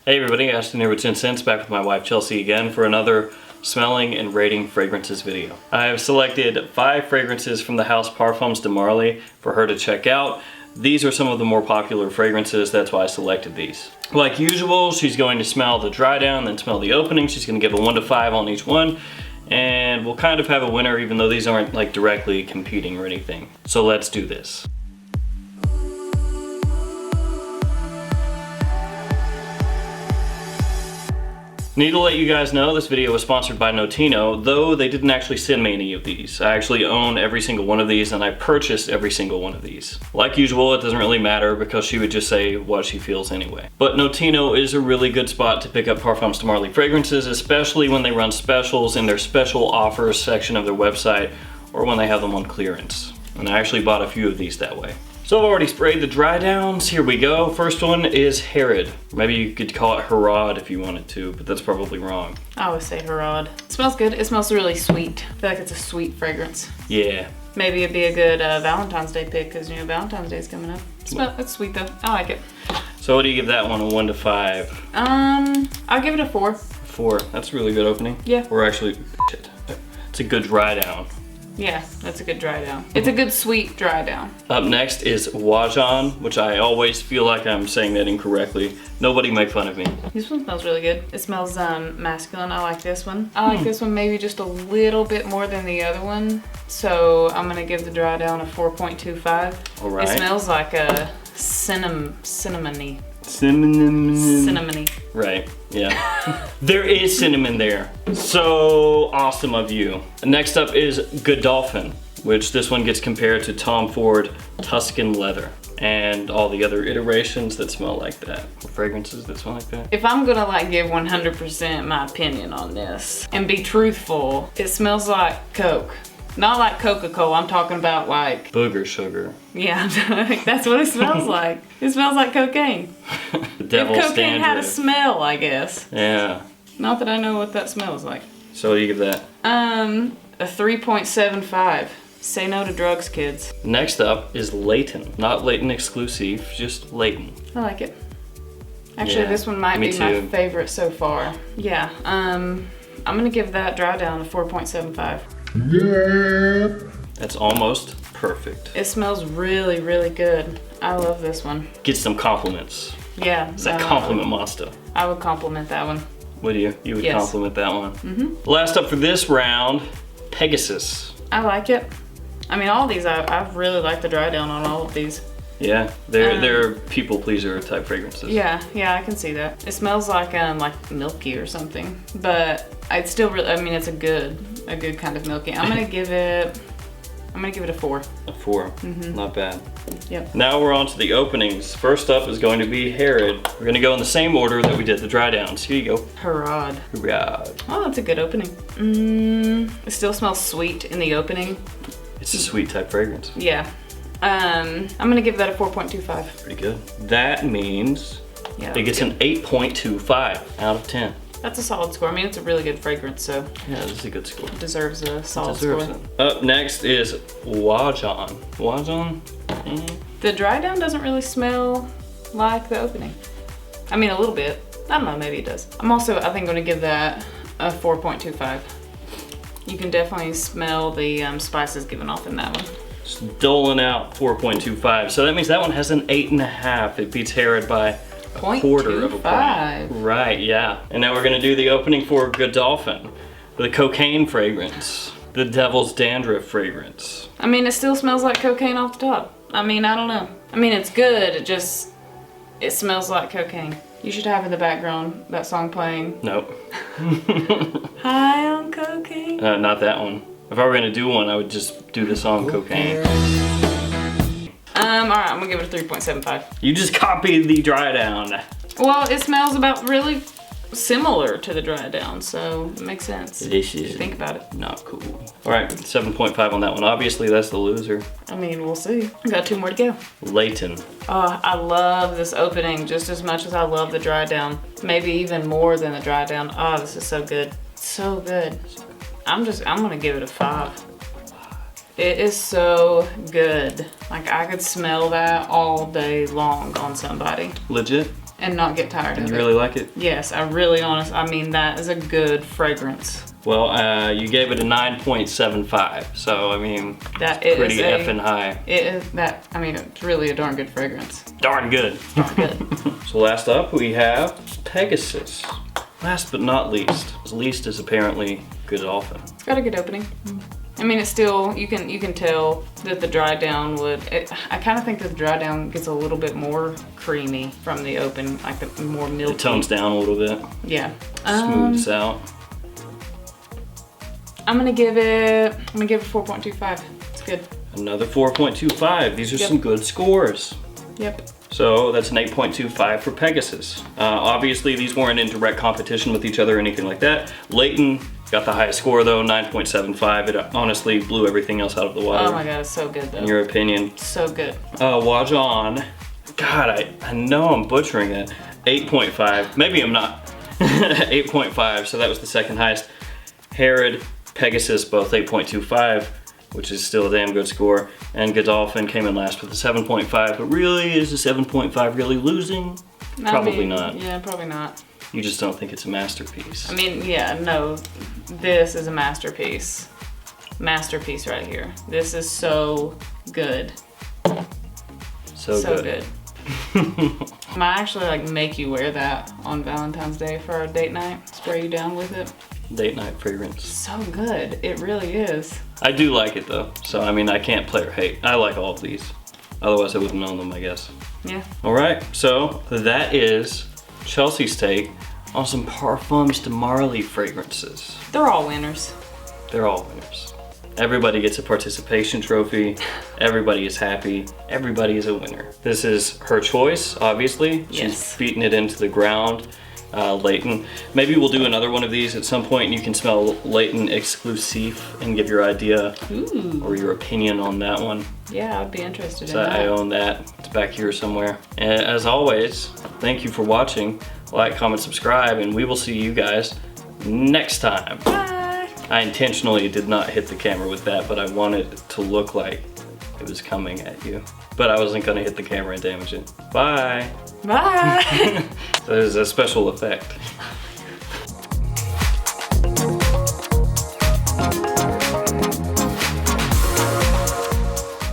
Hey everybody, Ashton here with Gents, back with my wife Chelsea again for another smelling and rating fragrances video. I have selected 5 fragrances from the house Parfums de Marly for her to check out. These are some of the more popular fragrances, that's why I selected these. Like usual, she's going to smell the dry down, then smell the opening. She's going to give a 1 to 5 on each one. And we'll kind of have a winner even though these aren't like directly competing or anything. So let's do this. Need to let you guys know this video was sponsored by Notino, though they didn't actually send me any of these. I actually own every single one of these and I purchased every single one of these. Like usual, it doesn't really matter because she would just say what she feels anyway. But Notino is a really good spot to pick up Parfums de Marly fragrances, especially when they run specials in their special offers section of their website or when they have them on clearance. And I actually bought a few of these that way. So I've already sprayed the dry downs. Here we go. First one is Herod. Maybe you could call it Herod if you wanted to, but that's probably wrong. I always say Herod. It smells good. It smells really sweet. I feel like it's a sweet fragrance. Yeah. Maybe it'd be a good Valentine's Day pick because you know Valentine's Day is coming up. It's sweet though. I like it. So what do you give that one, a 1 to 5? I'll give it a 4. 4. That's a really good opening. Yeah. Or actually, shit. It's a good dry down. Yeah, that's a good dry down. It's a good sweet dry down. Up next is Wajan, which I always feel like I'm saying that incorrectly. Nobody make fun of me. This one smells really good. It smells masculine. I like this one. I like this one maybe just a little bit more than the other one. So I'm gonna give the dry down a 4.25. All right. It smells like a cinnamony. Cinnamony. Right, yeah. There is cinnamon there. So awesome of you. Next up is Godolphin, which this one gets compared to Tom Ford Tuscan Leather and all the other iterations that smell like that. Fragrances that smell like that. If I'm gonna like give 100% my opinion on this and be truthful, it smells like Coke. Not like Coca-Cola, I'm talking about like... Booger sugar. Yeah, that's what it smells like. It smells like cocaine. The devil's if cocaine had a dandruff. smell, I guess. Yeah. Not that I know what that smells like. So what do you give that? A 3.75. Say no to drugs, kids. Next up is Layton. Not Layton exclusive, just Layton. I like it. Actually, Yeah, this one might me be my too. favorite so far. Yeah, I'm gonna give that dry down a 4.75. Yeah. That's almost perfect. It smells really, really good. I love this one. Get some compliments. Yeah. It's that compliment monster. I would compliment that one. Would you? You would Yes. compliment that one. Mm-hmm. Last up for this round, Pegasus. I like it. I mean, all these, I really like the dry down on all of these. Yeah, they're people pleaser type fragrances. Yeah, I can see that. It smells like milky or something, but I'd still really, I mean, it's a good kind of milky. I'm gonna give it a 4. A 4, Mm-hmm. not bad. Yep. Now we're on to the openings. First up is going to be Herod. We're gonna go in the same order that we did the dry downs. Here you go. Herod. Herod. Oh, that's a good opening. It still smells sweet in the opening. It's a sweet type fragrance. Yeah. I'm gonna give that a 4.25. Pretty good. That means Yeah. it gets an 8.25 out of 10. That's a solid score. I mean, it's a really good fragrance, so Yeah, this is a good score. it deserves a solid Deserves score. it. Up next is Wajan. Wajan? The dry down doesn't really smell like the opening. I mean, a little bit. I don't know, maybe it does. I'm also, I think, gonna give that a 4.25. You can definitely smell the spices given off in that one. Just doling out 4.25. So that means that one has an 8.5. It beats Herod by a quarter of a 0.25. point. Right, yeah. And now we're gonna do the opening for Godolphin. The cocaine fragrance. The devil's dandruff fragrance. I mean, it still smells like cocaine off the top. I mean, I don't know. I mean, it's good. It smells like cocaine. You should have in the background that song playing. Nope. High on cocaine. Not that one. If I were gonna do one, I would just do the song Cocaine. All right, I'm gonna give it a 3.75. You just copied the dry down. Well, it smells about really similar to the dry down, so it makes sense. This is Think about it. not cool. All right, 7.5 on that one. Obviously, that's the loser. I mean, we'll see. We got 2 more to go. Layton. Oh, I love this opening just as much as I love the dry down. Maybe even more than the dry down. Oh, this is so good. So good. I'm gonna give it a 5. It is so good. Like, I could smell that all day long on somebody. Legit? and not get tired of it. You really like it? Yes, I mean, that is a good fragrance. Well, you gave it a 9.75, so I mean, That it's is pretty effing high. It is that. I mean, it's really a darn good fragrance. Darn good. Darn good. So last up we have Pegasus. Last but not least. Least is apparently Godolphin. It's got a good opening. I mean, it's still, you can tell that the dry down I kind of think that the dry down gets a little bit more creamy from the open, like the more milky. It tones down a little bit. Yeah. Smooths out. I'm gonna give it 4.25. It's good. Another 4.25. These are some good scores. Yep. So that's an 8.25 for Pegasus. Obviously these weren't in direct competition with each other or anything like that. Layton got the highest score though, 9.75. It honestly blew everything else out of the water. Oh my god, it's so good though. In your opinion. So good. Wajon. God, I know I'm butchering it. 8.5, maybe I'm not. 8.5, so that was the second highest. Herod, Pegasus, both 8.25. Which is still a damn good score. And Godolphin came in last with a 7.5, but really, is the 7.5 really losing? Probably not. Yeah, probably not. You just don't think it's a masterpiece. I mean, yeah, no, this is a masterpiece. Masterpiece right here. This is so good. So good. I might actually like make you wear that on Valentine's Day for our date night. Spray you down with it. Date night fragrance. So good, it really is. I do like it though, so I mean I can't play or hate. I like all of these. Otherwise I wouldn't own them, I guess. Yeah. Alright, so that is Chelsea's take on some Parfums de Marly fragrances. They're all winners. They're all winners. Everybody gets a participation trophy. Everybody is happy. Everybody is a winner. This is her choice, obviously. Yes. She's beaten it into the ground. Layton. Maybe we'll do another one of these at some point and you can smell Layton exclusive and give your idea or your opinion on that one. Yeah, I'd be interested in So that. I own that. It's back here somewhere. And as always, thank you for watching. Like, comment, subscribe, and we will see you guys next time. Bye. I intentionally did not hit the camera with that, but I wanted it to look like it was coming at you. But I wasn't gonna hit the camera and damage it. Bye. Bye. There's a special effect.